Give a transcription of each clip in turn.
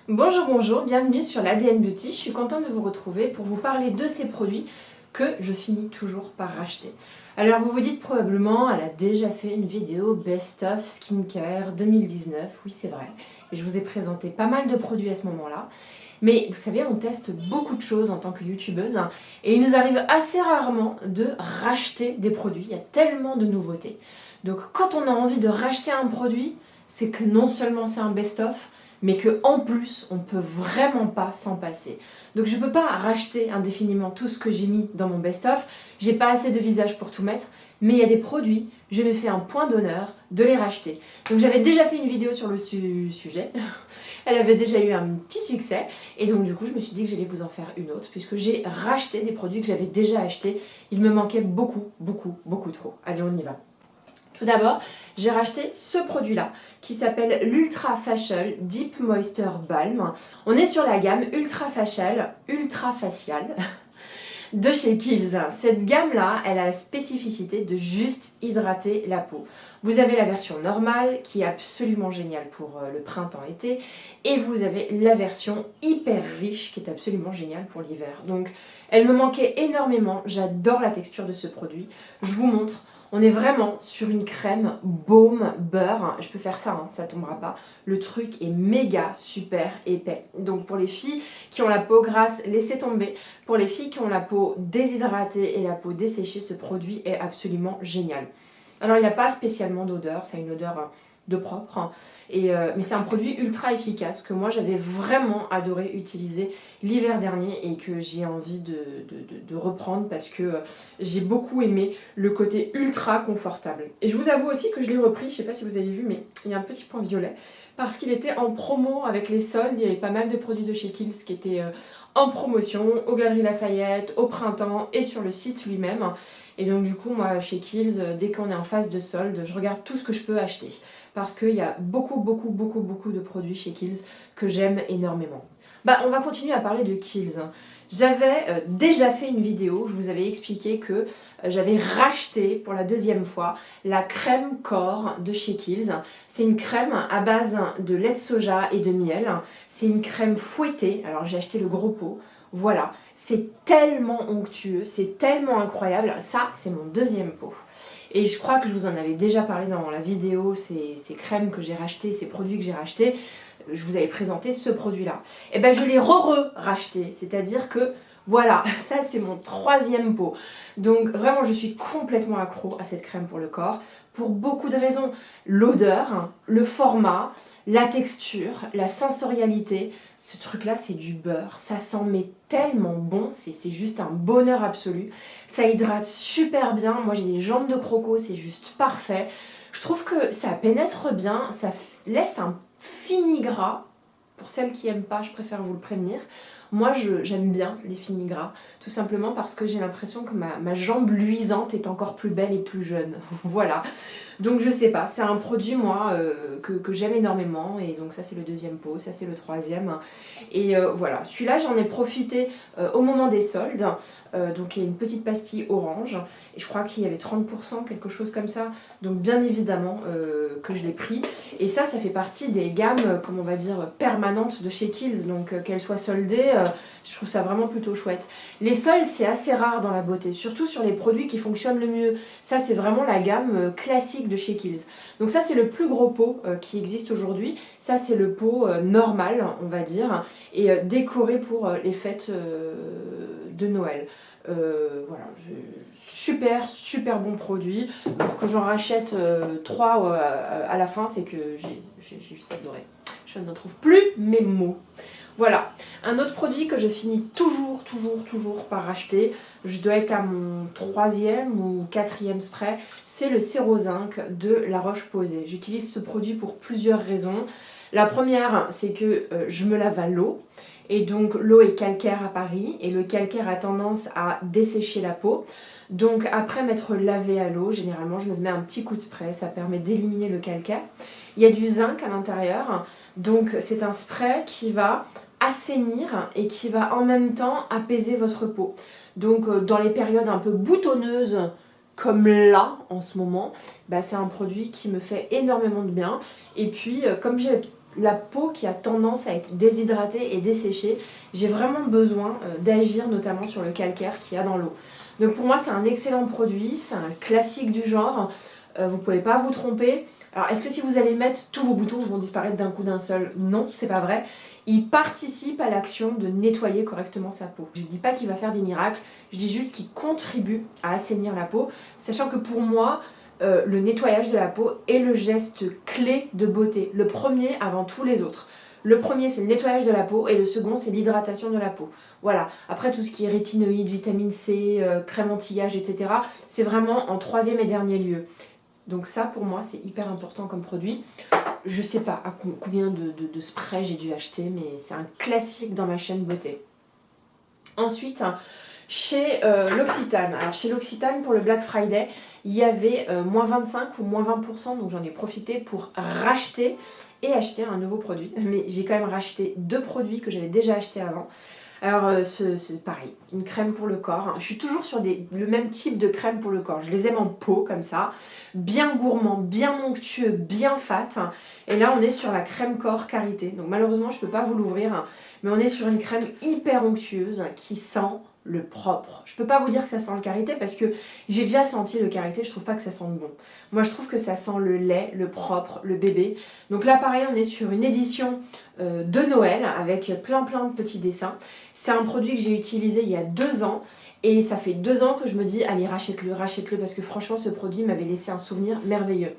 Bonjour, bonjour, bienvenue sur l'ADN Beauty. Je suis contente de vous retrouver pour vous parler de ces produits que je finis toujours par racheter. Alors vous vous dites probablement, elle a déjà fait une vidéo Best of Skincare 2019, oui c'est vrai, et je vous ai présenté pas mal de produits à ce moment-là. Mais vous savez, on teste beaucoup de choses en tant que youtubeuse et il nous arrive assez rarement de racheter des produits, il y a tellement de nouveautés. Donc quand on a envie de racheter un produit, c'est que non seulement c'est un best-of, mais que en plus on peut vraiment pas s'en passer. Donc je peux pas racheter indéfiniment tout ce que j'ai mis dans mon best-of, j'ai pas assez de visage pour tout mettre, mais il y a des produits, je me fais un point d'honneur de les racheter. Donc j'avais déjà fait une vidéo sur le sujet, elle avait déjà eu un petit succès, et donc du coup je me suis dit que j'allais vous en faire une autre, puisque j'ai racheté des produits que j'avais déjà achetés, il me manquait beaucoup trop. Allez, on y va. Tout d'abord, j'ai racheté ce produit-là qui s'appelle l'Ultra Facial Deep Moisture Balm. On est sur la gamme Ultra Facial, Ultra Facial de chez Kiehl's. Cette gamme-là, elle a la spécificité de juste hydrater la peau. Vous avez la version normale qui est absolument géniale pour le printemps-été et vous avez la version hyper riche qui est absolument géniale pour l'hiver. Donc, elle me manquait énormément. J'adore la texture de ce produit. Je vous montre. On est vraiment sur une crème baume beurre. Je peux faire ça, hein, ça tombera pas. Le truc est méga super épais. Donc pour les filles qui ont la peau grasse, laissez tomber. Pour les filles qui ont la peau déshydratée et la peau desséchée, ce produit est absolument génial. Alors il n'y a pas spécialement d'odeur, ça a une odeur de propre, hein. Mais c'est un produit ultra efficace que moi j'avais vraiment adoré utiliser l'hiver dernier et que j'ai envie de reprendre parce que j'ai beaucoup aimé le côté ultra confortable. Et je vous avoue aussi que je l'ai repris, je sais pas si vous avez vu, mais il y a un petit point violet parce qu'il était en promo avec les soldes. Il y avait pas mal de produits de chez Kiehl's qui étaient en promotion aux Galeries Lafayette, au printemps et sur le site lui-même. Et donc du coup, moi, chez Kiehl's, dès qu'on est en phase de solde, je regarde tout ce que je peux acheter. Parce qu'il y a beaucoup de produits chez Kiehl's que j'aime énormément. Bah, on va continuer à parler de Kiehl's. J'avais déjà fait une vidéo où je vous avais expliqué que j'avais racheté pour la deuxième fois la crème corps de chez Kiehl's. C'est une crème à base de lait de soja et de miel. C'est une crème fouettée, alors j'ai acheté le gros pot. Voilà, c'est tellement onctueux, c'est tellement incroyable. Ça, c'est mon deuxième pot. Et je crois que je vous en avais déjà parlé dans la vidéo, ces crèmes que j'ai rachetées, ces produits que j'ai rachetés. Je vous avais présenté ce produit-là. Et ben je l'ai racheté, c'est-à-dire que voilà, ça c'est mon troisième pot. Donc vraiment je suis complètement accro à cette crème pour le corps, pour beaucoup de raisons. L'odeur, le format, la texture, la sensorialité, ce truc-là c'est du beurre, ça sent mais tellement bon, c'est juste un bonheur absolu. Ça hydrate super bien, moi j'ai des jambes de croco, c'est juste parfait. Je trouve que ça pénètre bien, ça laisse un fini gras. Pour celles qui n'aiment pas, je préfère vous le prévenir. Moi, j'aime bien les finis gras, tout simplement parce que j'ai l'impression que ma jambe luisante est encore plus belle et plus jeune. Voilà. Donc je sais pas, c'est un produit moi que j'aime énormément et donc ça c'est le deuxième pot, ça c'est le troisième et voilà, celui-là j'en ai profité au moment des soldes, donc il y a une petite pastille orange et je crois qu'il y avait 30%, quelque chose comme ça, donc bien évidemment que je l'ai pris et ça fait partie des gammes, comme on va dire, permanentes de chez Kiehl's, donc qu'elles soient soldées, je trouve ça vraiment plutôt chouette. Les soldes c'est assez rare dans la beauté, surtout sur les produits qui fonctionnent le mieux, ça c'est vraiment la gamme classique de chez Kiehl's. Donc ça c'est le plus gros pot qui existe aujourd'hui, ça c'est le pot normal on va dire et décoré pour les fêtes de Noël. Voilà, super bon produit. Pour que j'en rachète 3 à la fin, c'est que j'ai juste adoré. Je ne trouve plus mes mots. Voilà, un autre produit que je finis toujours par racheter, je dois être à mon 3e ou 4e spray, c'est le Sérozinc de La Roche-Posay. J'utilise ce produit pour plusieurs raisons. La première, c'est que je me lave à l'eau, et donc l'eau est calcaire à Paris, et le calcaire a tendance à dessécher la peau. Donc après m'être lavé à l'eau, généralement je me mets un petit coup de spray, ça permet d'éliminer le calcaire. Il y a du zinc à l'intérieur, donc c'est un spray qui va assainir et qui va en même temps apaiser votre peau. Donc dans les périodes un peu boutonneuses comme là en ce moment, bah, c'est un produit qui me fait énormément de bien. Et puis comme j'ai la peau qui a tendance à être déshydratée et desséchée. J'ai vraiment besoin d'agir notamment sur le calcaire qu'il y a dans l'eau. Donc pour moi c'est un excellent produit, c'est un classique du genre, vous ne pouvez pas vous tromper. Alors est-ce que si vous allez le mettre, tous vos boutons vont disparaître d'un coup d'un seul? Non, c'est pas vrai. Il participe à l'action de nettoyer correctement sa peau. Je ne dis pas qu'il va faire des miracles, je dis juste qu'il contribue à assainir la peau, sachant que pour moi, le nettoyage de la peau est le geste clé de beauté, le premier avant tous les autres. Le premier c'est le nettoyage de la peau et le second c'est l'hydratation de la peau. Voilà, après tout ce qui est rétinoïdes, vitamine C, crème anti-âge, etc. c'est vraiment en troisième et dernier lieu. Donc ça pour moi c'est hyper important comme produit. Je sais pas à combien de sprays j'ai dû acheter, mais c'est un classique dans ma chaîne beauté. Ensuite, chez L'Occitane. Alors chez L'Occitane pour le Black Friday, il y avait moins 25 ou moins 20%, donc j'en ai profité pour racheter et acheter un nouveau produit. Mais j'ai quand même racheté 2 produits que j'avais déjà achetés avant. Alors c'est pareil, une crème pour le corps. Je suis toujours sur le même type de crème pour le corps. Je les aime en pot comme ça, bien gourmand, bien onctueux, bien fat. Et là on est sur la crème corps Karité. Donc malheureusement je ne peux pas vous l'ouvrir, mais on est sur une crème hyper onctueuse qui sent le propre. Je peux pas vous dire que ça sent le Karité parce que j'ai déjà senti le Karité, je trouve pas que ça sente bon. Moi je trouve que ça sent le lait, le propre, le bébé. Donc là pareil on est sur une édition de Noël avec plein de petits dessins. C'est un produit que j'ai utilisé il y a 2 ans et ça fait 2 ans que je me dis allez rachète-le parce que franchement ce produit m'avait laissé un souvenir merveilleux.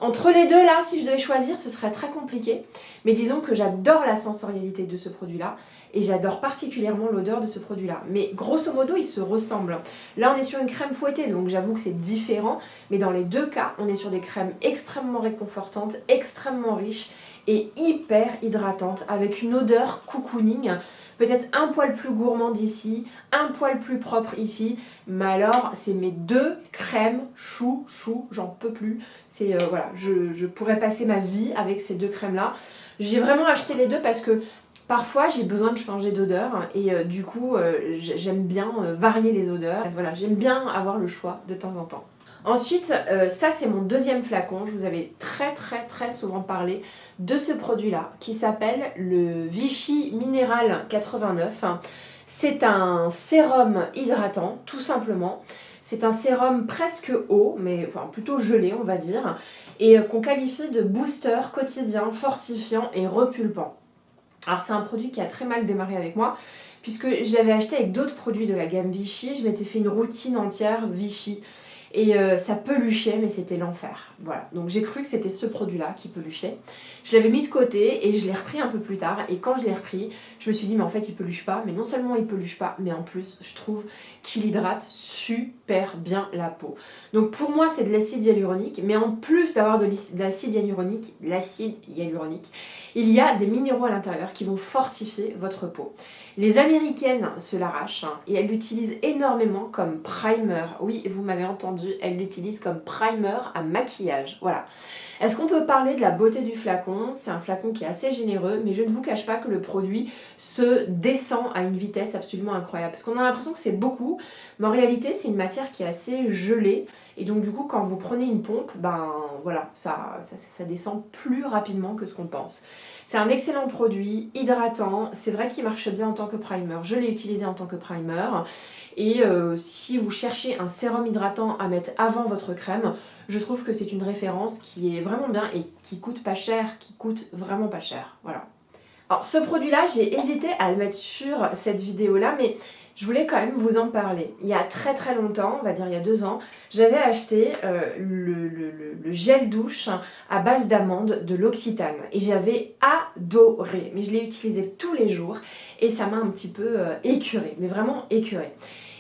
Entre les deux là, si je devais choisir, ce serait très compliqué. Mais disons que j'adore la sensorialité de ce produit-là et j'adore particulièrement l'odeur de ce produit-là. Mais grosso modo, ils se ressemblent. Là, on est sur une crème fouettée, donc j'avoue que c'est différent. Mais dans les 2 cas, on est sur des crèmes extrêmement réconfortantes, extrêmement riches et hyper hydratantes avec une odeur cocooning. Peut-être un poil plus gourmande ici, un poil plus propre ici, mais alors c'est mes 2 crèmes chou, j'en peux plus. C'est voilà, je pourrais passer ma vie avec ces 2 crèmes là. J'ai vraiment acheté les 2 parce que parfois j'ai besoin de changer d'odeur et du coup j'aime bien varier les odeurs. Voilà, j'aime bien avoir le choix de temps en temps. Ensuite, ça c'est mon 2e flacon, je vous avais très souvent parlé de ce produit-là qui s'appelle le Vichy Minéral 89. C'est un sérum hydratant, tout simplement. C'est un sérum presque eau, mais enfin plutôt gelé on va dire, et qu'on qualifie de booster quotidien, fortifiant et repulpant. Alors c'est un produit qui a très mal démarré avec moi, puisque je l'avais acheté avec d'autres produits de la gamme Vichy, je m'étais fait une routine entière Vichy. Et ça peluchait, mais c'était l'enfer. Voilà, donc j'ai cru que c'était ce produit-là qui peluchait. Je l'avais mis de côté et je l'ai repris un peu plus tard. Et quand je l'ai repris, je me suis dit, mais en fait, il peluche pas. Mais non seulement il peluche pas, mais en plus, je trouve qu'il hydrate super bien la peau. Donc pour moi, c'est de l'acide hyaluronique. Mais en plus d'avoir de l'acide hyaluronique, il y a des minéraux à l'intérieur qui vont fortifier votre peau. Les Américaines se l'arrachent et elles l'utilisent énormément comme primer. Oui, vous m'avez entendu, elles l'utilisent comme primer à maquillage. Voilà. Est-ce qu'on peut parler de la beauté du flacon? C'est un flacon qui est assez généreux, mais je ne vous cache pas que le produit se descend à une vitesse absolument incroyable. Parce qu'on a l'impression que c'est beaucoup, mais en réalité, c'est une matière qui est assez gelée. Et donc du coup, quand vous prenez une pompe, ben voilà, ça descend plus rapidement que ce qu'on pense. C'est un excellent produit, hydratant, c'est vrai qu'il marche bien en tant que primer, je l'ai utilisé en tant que primer. Et si vous cherchez un sérum hydratant à mettre avant votre crème, je trouve que c'est une référence qui est vraiment bien et qui coûte pas cher, qui coûte vraiment pas cher, voilà. Alors ce produit-là, j'ai hésité à le mettre sur cette vidéo-là, mais je voulais quand même vous en parler. Il y a très longtemps, on va dire il y a 2 ans, j'avais acheté le gel douche à base d'amande de L'Occitane et j'avais adoré, mais je l'ai utilisé tous les jours et ça m'a un petit peu écœurée, mais vraiment écœurée.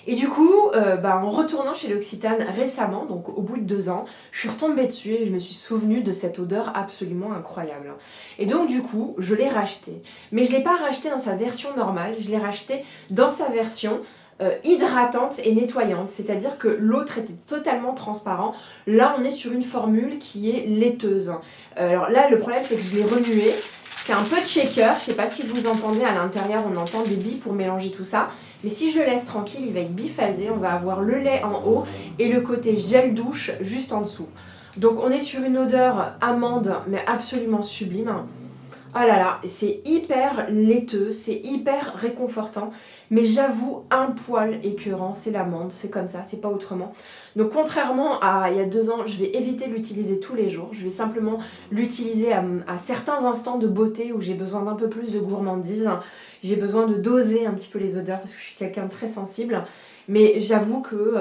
Et du coup, en retournant chez L'Occitane récemment, donc au bout de 2 ans, je suis retombée dessus et je me suis souvenue de cette odeur absolument incroyable. Et donc du coup, je l'ai racheté. Mais je ne l'ai pas racheté dans sa version normale, je l'ai racheté dans sa version hydratante et nettoyante, c'est-à-dire que l'autre était totalement transparent. Là, on est sur une formule qui est laiteuse. Alors là, le problème, c'est que je l'ai remué. C'est un peu de shaker, je ne sais pas si vous entendez à l'intérieur, on entend des billes pour mélanger tout ça. Mais si je le laisse tranquille, il va être biphasé, on va avoir le lait en haut et le côté gel douche juste en dessous. Donc on est sur une odeur amande, mais absolument sublime. Oh là là, c'est hyper laiteux, c'est hyper réconfortant, mais j'avoue, un poil écœurant, c'est l'amande, c'est comme ça, c'est pas autrement. Donc contrairement à il y a 2 ans, je vais éviter de l'utiliser tous les jours, je vais simplement l'utiliser à certains instants de beauté où j'ai besoin d'un peu plus de gourmandise, j'ai besoin de doser un petit peu les odeurs parce que je suis quelqu'un de très sensible. Mais j'avoue que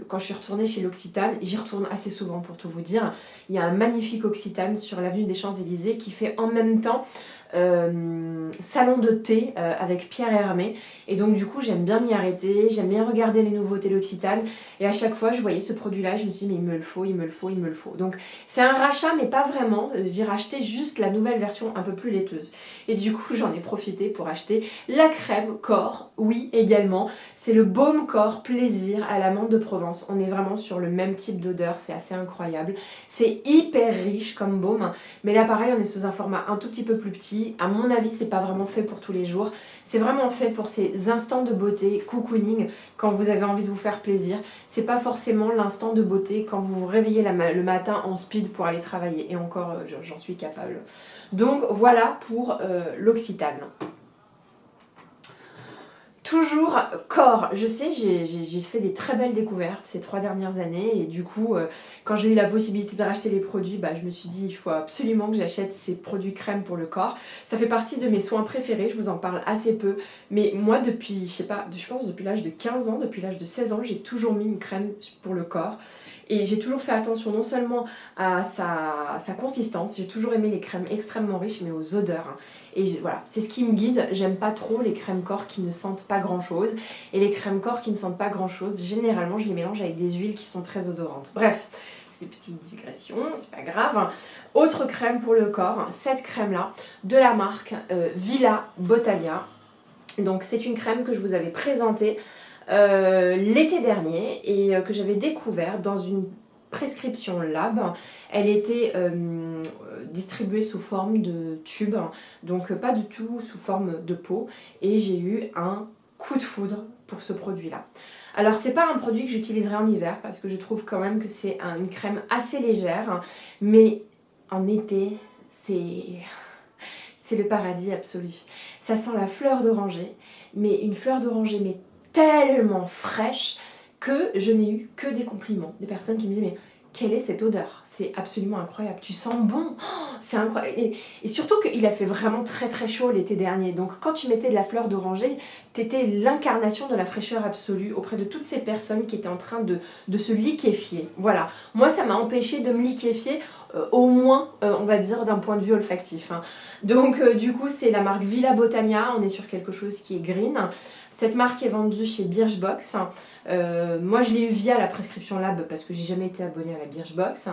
quand je suis retournée chez l'Occitane, j'y retourne assez souvent pour tout vous dire, il y a un magnifique Occitane sur l'avenue des Champs-Élysées qui fait en même temps salon de thé avec Pierre Hermé. Et donc du coup j'aime bien m'y arrêter, j'aime bien regarder les nouveautés l'Occitane. Et à chaque fois je voyais ce produit là, je me suis dit mais il me le faut, il me le faut, il me le faut. Donc c'est un rachat mais pas vraiment, j'ai racheté juste la nouvelle version un peu plus laiteuse. Et du coup j'en ai profité pour acheter la crème corps, oui également. C'est le baume corps plaisir à l'amande de Provence. On est vraiment sur le même type d'odeur, c'est assez incroyable. C'est hyper riche comme baume, mais là pareil on est sous un format un tout petit peu plus petit. À mon avis c'est pas vraiment fait pour tous les jours. C'est vraiment fait pour ces instants de beauté, cocooning, quand vous avez envie de vous faire plaisir. C'est pas forcément l'instant de beauté quand vous vous réveillez le matin en speed pour aller travailler. Et encore j'en suis capable. Donc voilà pour l'Occitane. Toujours corps, je sais j'ai fait des très belles découvertes ces 3 dernières années et du coup quand j'ai eu la possibilité de racheter les produits, je me suis dit il faut absolument que j'achète ces produits crème pour le corps. Ça fait partie de mes soins préférés, je vous en parle assez peu, mais moi depuis, je sais pas, je pense depuis l'âge de 15 ans, depuis l'âge de 16 ans, j'ai toujours mis une crème pour le corps. Et j'ai toujours fait attention non seulement à sa consistance, j'ai toujours aimé les crèmes extrêmement riches, mais aux odeurs. Et voilà, c'est ce qui me guide. J'aime pas trop les crèmes corps qui ne sentent pas grand chose. Et les crèmes corps qui ne sentent pas grand chose, généralement je les mélange avec des huiles qui sont très odorantes. Bref, c'est des petites digressions, c'est pas grave. Autre crème pour le corps, cette crème-là, de la marque Villa Botania. Donc c'est une crème que je vous avais présentée l'été dernier et que j'avais découvert dans une prescription lab. Elle était distribuée sous forme de tube, donc pas du tout sous forme de pot, et j'ai eu un coup de foudre pour ce produit là. Alors c'est pas un produit que j'utiliserai en hiver parce que je trouve quand même que c'est une crème assez légère, mais en été c'est le paradis absolu. Ça sent la fleur d'oranger, mais une fleur d'oranger mais tellement fraîche que je n'ai eu que des compliments. Des personnes qui me disaient mais quelle est cette odeur? C'est absolument incroyable, tu sens bon, oh, c'est incroyable. Et surtout qu'il a fait vraiment très très chaud l'été dernier, donc quand tu mettais de la fleur d'oranger, t'étais l'incarnation de la fraîcheur absolue auprès de toutes ces personnes qui étaient en train de se liquéfier. Voilà, moi ça m'a empêché de me liquéfier, au moins on va dire d'un point de vue olfactif. Donc du coup c'est la marque Villa Botania, on est sur quelque chose qui est green. Cette marque est vendue chez Birchbox. Moi je l'ai eu via la prescription lab parce que j'ai jamais été abonnée à la Birchbox.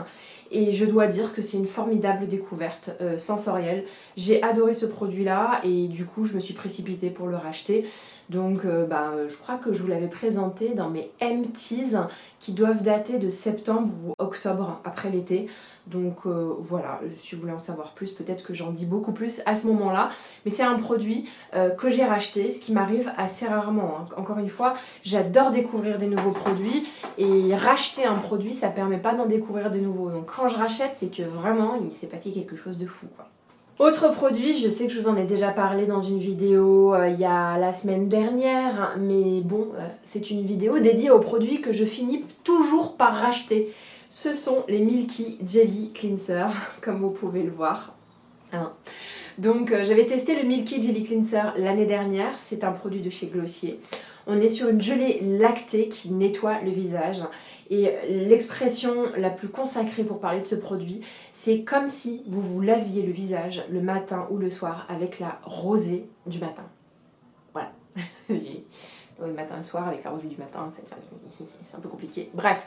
Et je dois dire que c'est une formidable découverte sensorielle. J'ai adoré ce produit là et du coup je me suis précipitée pour le racheter. Donc je crois que je vous l'avais présenté dans mes empties qui doivent dater de septembre ou octobre après l'été. Donc voilà, si vous voulez en savoir plus, peut-être que j'en dis beaucoup plus à ce moment-là. Mais c'est un produit que j'ai racheté, ce qui m'arrive assez rarement. Encore une fois, j'adore découvrir des nouveaux produits et racheter un produit, ça permet pas d'en découvrir de nouveaux. Donc quand je rachète, c'est que vraiment, il s'est passé quelque chose de fou, quoi. Autre produit, je sais que je vous en ai déjà parlé dans une vidéo il y a la semaine dernière, mais bon, c'est une vidéo dédiée aux produits que je finis toujours par racheter. Ce sont les Milky Jelly Cleanser, comme vous pouvez le voir. Donc j'avais testé le Milky Jelly Cleanser l'année dernière, c'est un produit de chez Glossier. On est sur une gelée lactée qui nettoie le visage. Et l'expression la plus consacrée pour parler de ce produit, c'est comme si vous vous laviez le visage le matin ou le soir avec la rosée du matin. Voilà. Le matin et le soir avec la rosée du matin, c'est un peu compliqué. Bref,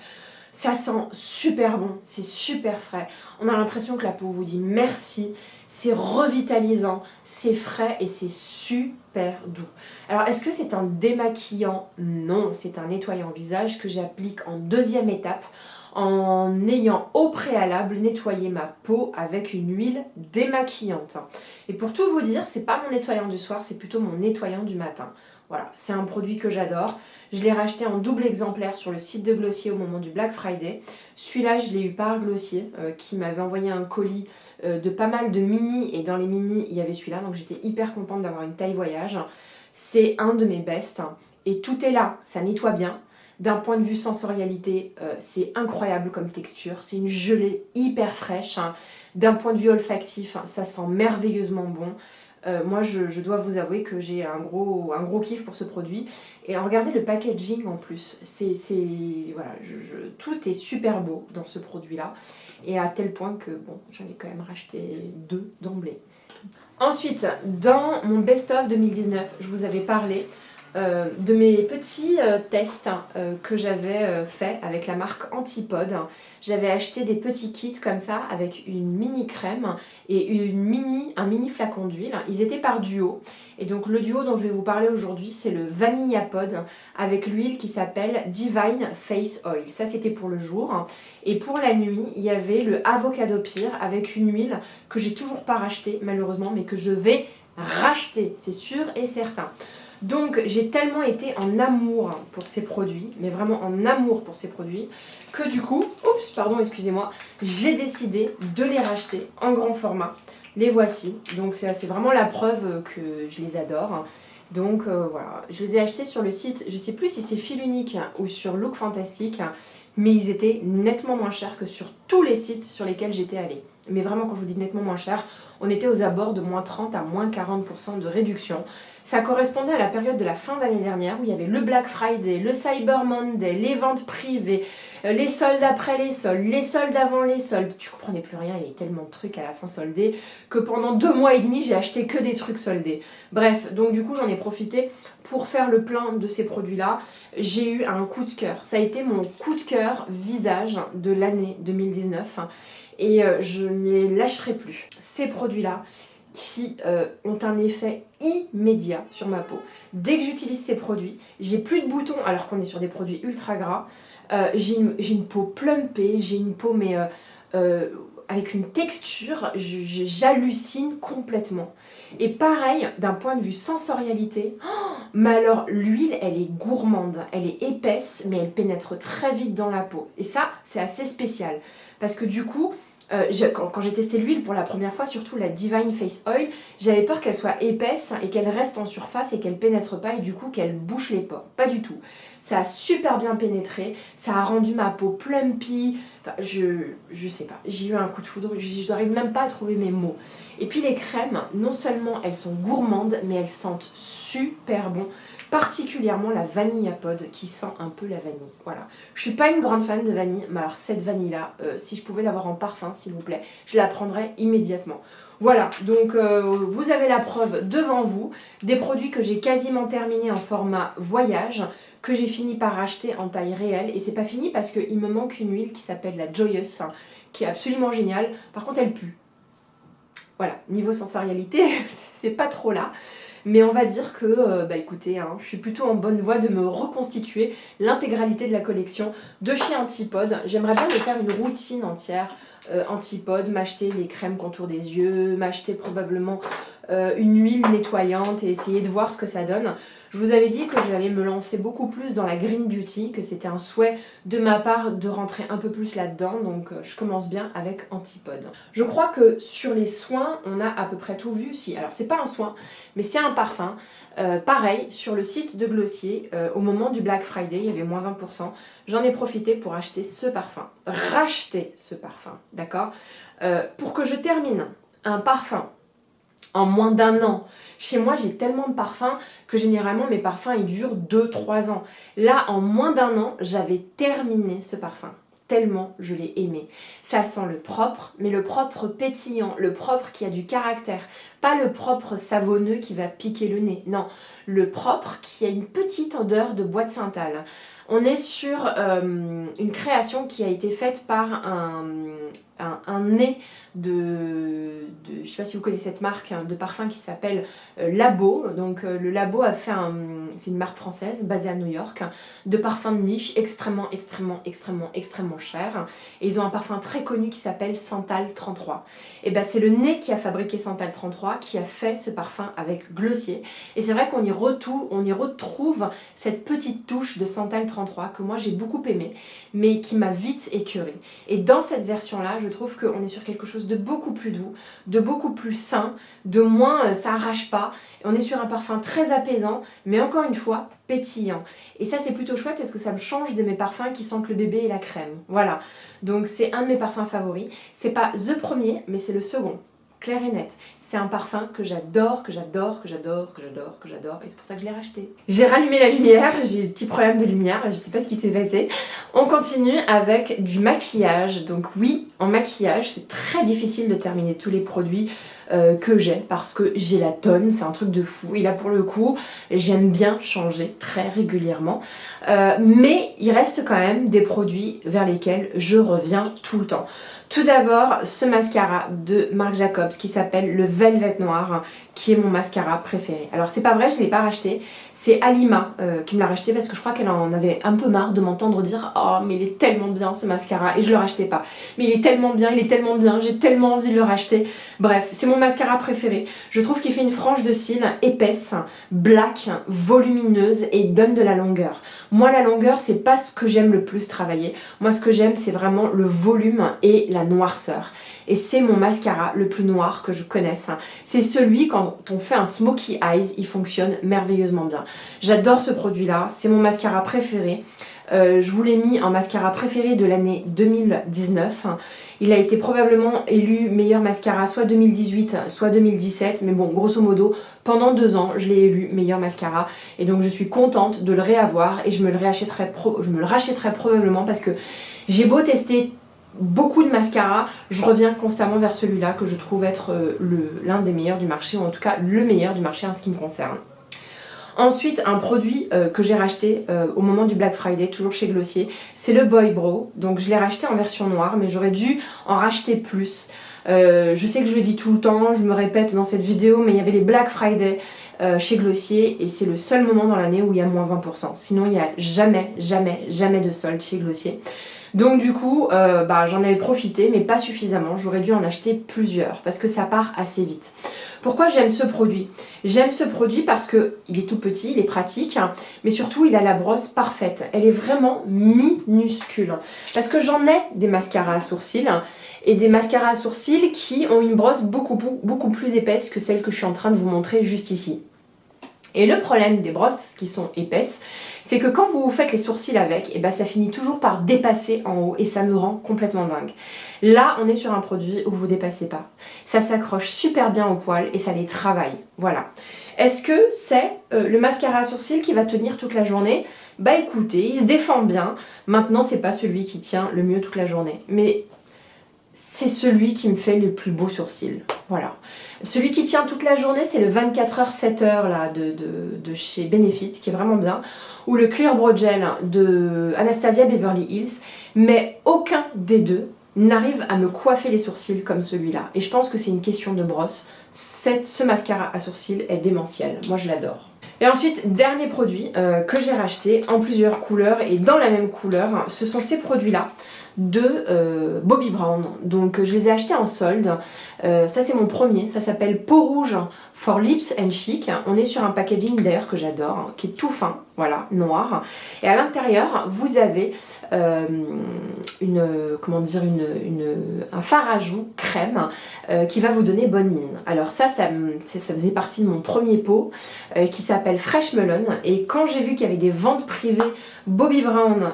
ça sent super bon, c'est super frais. On a l'impression que la peau vous dit merci, c'est revitalisant, c'est frais et c'est super doux. Alors est-ce que c'est un démaquillant? Non, c'est un nettoyant visage que j'applique en deuxième étape en ayant au préalable nettoyé ma peau avec une huile démaquillante. Et pour tout vous dire, c'est pas mon nettoyant du soir, c'est plutôt mon nettoyant du matin. Voilà, c'est un produit que j'adore. Je l'ai racheté en double exemplaire sur le site de Glossier au moment du Black Friday. Celui-là, je l'ai eu par Glossier, qui m'avait envoyé un colis de pas mal de mini, et dans les mini, il y avait celui-là, donc j'étais hyper contente d'avoir une taille voyage. C'est un de mes bests, et tout est là, ça nettoie bien. D'un point de vue sensorialité, c'est incroyable comme texture, c'est une gelée hyper fraîche. D'un point de vue olfactif, ça sent merveilleusement bon. Moi, je dois vous avouer que j'ai un gros kiff pour ce produit. Et regardez le packaging en plus. Voilà, tout est super beau dans ce produit-là. Et à tel point que, bon, j'en ai quand même racheté 2 d'emblée. Ensuite, dans mon best-of 2019, je vous avais parlé de mes petits tests que j'avais fait avec la marque Antipode. J'avais acheté des petits kits comme ça avec une mini crème et un mini flacon d'huile. Ils étaient par duo. Et donc le duo dont je vais vous parler aujourd'hui, c'est le Vanilla Pod avec l'huile qui s'appelle Divine Face Oil. Ça, c'était pour le jour. Et pour la nuit, il y avait le Avocado Pear avec une huile que j'ai toujours pas rachetée malheureusement, mais que je vais racheter, c'est sûr et certain. Donc j'ai tellement été en amour pour ces produits, mais vraiment en amour pour ces produits, que du coup, oups, pardon, excusez-moi, j'ai décidé de les racheter en grand format. Les voici, donc c'est vraiment la preuve que je les adore. Donc voilà, je les ai achetés sur le site, je sais plus si c'est Fil Unique ou sur Look Fantastic, mais ils étaient nettement moins chers que sur tous les sites sur lesquels j'étais allée. Mais vraiment, quand je vous dis nettement moins cher, on était aux abords de moins 30 à moins 40% de réduction. Ça correspondait à la période de la fin d'année dernière où il y avait le Black Friday, le Cyber Monday, les ventes privées, les soldes après les soldes avant les soldes. Tu comprenais plus rien, il y avait tellement de trucs à la fin soldés que pendant 2 mois et demi, j'ai acheté que des trucs soldés. Bref, donc du coup, j'en ai profité pour faire le plein de ces produits-là. J'ai eu un coup de cœur. Ça a été mon coup de cœur visage de l'année 2019. Et je ne les lâcherai plus. Ces produits-là qui ont un effet immédiat sur ma peau. Dès que j'utilise ces produits, j'ai plus de boutons alors qu'on est sur des produits ultra gras. J'ai une peau plumpée, j'ai une peau avec une texture, j'hallucine complètement. Et pareil, d'un point de vue sensorialité, mais alors l'huile, elle est gourmande, elle est épaisse, mais elle pénètre très vite dans la peau. Et ça, c'est assez spécial. Parce que du coup, quand j'ai testé l'huile pour la première fois, surtout la Divine Face Oil, j'avais peur qu'elle soit épaisse et qu'elle reste en surface et qu'elle pénètre pas et du coup qu'elle bouche les pores. Pas du tout. Ça a super bien pénétré, ça a rendu ma peau plumpy. Enfin, je sais pas, j'ai eu un coup de foudre, je n'arrive même pas à trouver mes mots. Et puis les crèmes, non seulement elles sont gourmandes, mais elles sentent super bon. Particulièrement la Vanilla Pod qui sent un peu la vanille. Voilà. Je suis pas une grande fan de vanille, mais alors cette vanille là, si je pouvais l'avoir en parfum s'il vous plaît, je la prendrais immédiatement. Voilà, donc vous avez la preuve devant vous, des produits que j'ai quasiment terminés en format voyage, que j'ai fini par racheter en taille réelle, et c'est pas fini parce qu'il me manque une huile qui s'appelle la Joyous, qui est absolument géniale, par contre elle pue. Voilà, niveau sensorialité, c'est pas trop là. Mais on va dire que, écoutez, je suis plutôt en bonne voie de me reconstituer l'intégralité de la collection de chez Antipode. J'aimerais bien me faire une routine entière Antipode, m'acheter les crèmes contour des yeux, m'acheter probablement une huile nettoyante et essayer de voir ce que ça donne. Je vous avais dit que j'allais me lancer beaucoup plus dans la green beauty, que c'était un souhait de ma part de rentrer un peu plus là-dedans, donc je commence bien avec Antipode. Je crois que sur les soins, on a à peu près tout vu. Si, alors c'est pas un soin, mais c'est un parfum. Pareil, sur le site de Glossier, au moment du Black Friday, il y avait moins 20%. J'en ai profité pour acheter ce parfum, racheter ce parfum, d'accord, pour que je termine un parfum en moins d'1 an. Chez moi, j'ai tellement de parfums que généralement, mes parfums, ils durent 2-3 ans. Là, en moins d'1 an, j'avais terminé ce parfum. Tellement je l'ai aimé. Ça sent le propre, mais le propre pétillant, le propre qui a du caractère. Pas le propre savonneux qui va piquer le nez, non. Le propre qui a une petite odeur de bois de Santal. On est sur une création qui a été faite par un nez je ne sais pas si vous connaissez cette marque de parfum qui s'appelle Labo. Donc le Labo a fait c'est une marque française basée à New York, de parfums de niche extrêmement cher. Et ils ont un parfum très connu qui s'appelle Santal 33. Et ben c'est le nez qui a fabriqué Santal 33 qui a fait ce parfum avec Glossier. Et c'est vrai qu'on y retrouve cette petite touche de Santal 33 que moi j'ai beaucoup aimé, mais qui m'a vite écœurée. Et dans cette version-là, je trouve qu'on est sur quelque chose de beaucoup plus doux, de beaucoup plus sain, de moins ça arrache pas. Et on est sur un parfum très apaisant, mais encore une fois, pétillant. Et ça c'est plutôt chouette parce que ça me change de mes parfums qui sentent le bébé et la crème. Voilà, donc c'est un de mes parfums favoris. C'est pas the premier, mais c'est le second, clair et net. C'est un parfum que j'adore, et c'est pour ça que je l'ai racheté. J'ai rallumé la lumière, j'ai eu un petit problème de lumière, je sais pas ce qui s'est passé. On continue avec du maquillage. Donc oui, en maquillage, c'est très difficile de terminer tous les produits que j'ai parce que j'ai la tonne, c'est un truc de fou. Et là pour le coup, j'aime bien changer très régulièrement. Mais il reste quand même des produits vers lesquels je reviens tout le temps. Tout d'abord, ce mascara de Marc Jacobs qui s'appelle le Velvet Noir, qui est mon mascara préféré. Alors c'est pas vrai, je ne l'ai pas racheté, c'est Alima qui me l'a racheté parce que je crois qu'elle en avait un peu marre de m'entendre dire « Oh mais il est tellement bien ce mascara » et je le rachetais pas. Mais il est tellement bien, j'ai tellement envie de le racheter. Bref, c'est mon mascara préféré. Je trouve qu'il fait une frange de cils épaisse, black, volumineuse et donne de la longueur. Moi la longueur c'est pas ce que j'aime le plus travailler. Moi ce que j'aime c'est vraiment le volume et la noirceur. Et c'est mon mascara le plus noir que je connaisse. C'est celui, quand on fait un smokey eyes, il fonctionne merveilleusement bien. J'adore ce produit-là, c'est mon mascara préféré. Je vous l'ai mis en mascara préféré de l'année 2019. Il a été probablement élu meilleur mascara soit 2018, soit 2017. Mais bon, grosso modo, pendant 2 ans, je l'ai élu meilleur mascara. Et donc je suis contente de le réavoir et je me le rachèterai probablement parce que j'ai beau tester beaucoup de mascara, je reviens constamment vers celui-là que je trouve être l'un des meilleurs du marché, ou en tout cas le meilleur du marché en ce qui me concerne. Ensuite, un produit que j'ai racheté au moment du Black Friday, toujours chez Glossier, c'est le Boy Brow. Donc je l'ai racheté en version noire, mais j'aurais dû en racheter plus. Je sais que je le dis tout le temps, je me répète dans cette vidéo, mais il y avait les Black Friday chez Glossier et c'est le seul moment dans l'année où il y a moins 20%. Sinon, il n'y a jamais de solde chez Glossier. Donc du coup, j'en avais profité, mais pas suffisamment. J'aurais dû en acheter plusieurs parce que ça part assez vite. Pourquoi j'aime ce produit? J'aime ce produit parce qu'il est tout petit, il est pratique, mais surtout il a la brosse parfaite. Elle est vraiment minuscule. Parce que j'en ai des mascaras à sourcils et des mascaras à sourcils qui ont une brosse beaucoup plus épaisse que celle que je suis en train de vous montrer juste ici. Et le problème des brosses qui sont épaisses, c'est que quand vous faites les sourcils avec, et ça finit toujours par dépasser en haut et ça me rend complètement dingue. Là, on est sur un produit où vous dépassez pas. Ça s'accroche super bien au poil et ça les travaille. Voilà. Est-ce que c'est le mascara à sourcils qui va tenir toute la journée? Bah écoutez, il se défend bien. Maintenant, c'est pas celui qui tient le mieux toute la journée. Mais c'est celui qui me fait les plus beaux sourcils. Voilà. Celui qui tient toute la journée, c'est le 24h 7h là, de chez Benefit, qui est vraiment bien. Ou le Clear Brow Gel de Anastasia Beverly Hills. Mais aucun des deux n'arrive à me coiffer les sourcils comme celui-là. Et je pense que c'est une question de brosse. Ce mascara à sourcils est démentiel. Moi, je l'adore. Et ensuite, dernier produit que j'ai racheté en plusieurs couleurs et dans la même couleur, ce sont ces produits-là de Bobbi Brown. Donc je les ai achetés en solde. Ça c'est mon premier, ça s'appelle Peau Rouge for Lips and Cheek. On est sur un packaging d'ailleurs que j'adore, qui est tout fin, voilà, noir. Et à l'intérieur, vous avez un fard à joues crème qui va vous donner bonne mine. Alors ça faisait partie de mon premier pot qui s'appelle Fresh Melon. Et quand j'ai vu qu'il y avait des ventes privées Bobbi Brown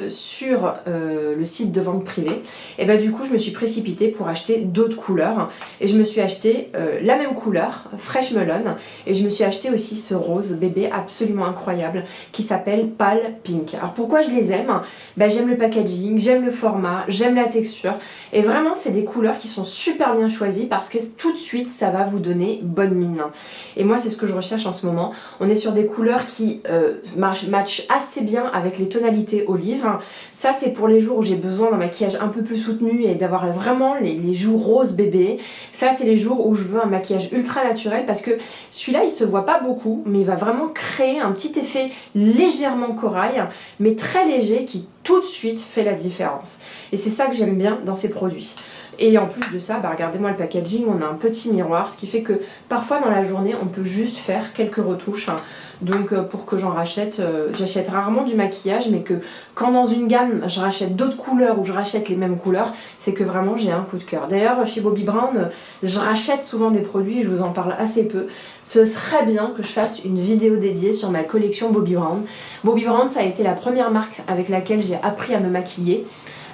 sur le site de vente privée, et du coup je me suis précipitée pour acheter d'autres couleurs et je me suis acheté la même couleur, Fresh Melon et je me suis acheté aussi ce rose bébé absolument incroyable qui s'appelle Pale Pink. Alors pourquoi je les aime? J'aime le packaging, j'aime le format, j'aime la texture et vraiment c'est des couleurs qui sont super bien choisies parce que tout de suite ça va vous donner bonne mine. Et moi c'est ce que je recherche en ce moment. On est sur des couleurs qui matchent assez bien avec les tonalités olive. Ça c'est pour les jours où j'ai besoin d'un maquillage un peu plus soutenu et d'avoir vraiment les joues roses bébé. Ça c'est les jours où je veux un maquillage ultra naturel parce que celui-là il se voit pas beaucoup mais il va vraiment créer un petit effet légèrement corail mais très léger qui tout de suite fait la différence. Et c'est ça que j'aime bien dans ces produits. Et en plus de ça, regardez-moi le packaging, on a un petit miroir, ce qui fait que parfois dans la journée, on peut juste faire quelques retouches. Donc pour que j'en rachète, j'achète rarement du maquillage, mais que quand dans une gamme, je rachète d'autres couleurs ou je rachète les mêmes couleurs, c'est que vraiment j'ai un coup de cœur. D'ailleurs, chez Bobbi Brown, je rachète souvent des produits et je vous en parle assez peu. Ce serait bien que je fasse une vidéo dédiée sur ma collection Bobbi Brown. Bobbi Brown, ça a été la première marque avec laquelle j'ai appris à me maquiller.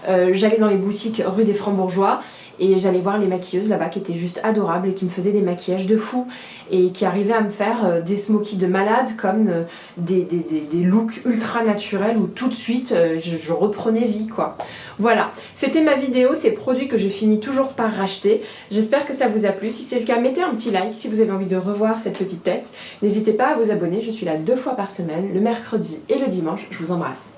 J'allais dans les boutiques rue des Francs-Bourgeois et j'allais voir les maquilleuses là-bas qui étaient juste adorables et qui me faisaient des maquillages de fou et qui arrivaient à me faire des smokies de malade comme des looks ultra naturels où tout de suite je reprenais vie quoi. Voilà, c'était ma vidéo, ces produits que je finis toujours par racheter. J'espère que ça vous a plu. Si c'est le cas, mettez un petit like si vous avez envie de revoir cette petite tête. N'hésitez pas à vous abonner, je suis là 2 fois par semaine, le mercredi et le dimanche. Je vous embrasse.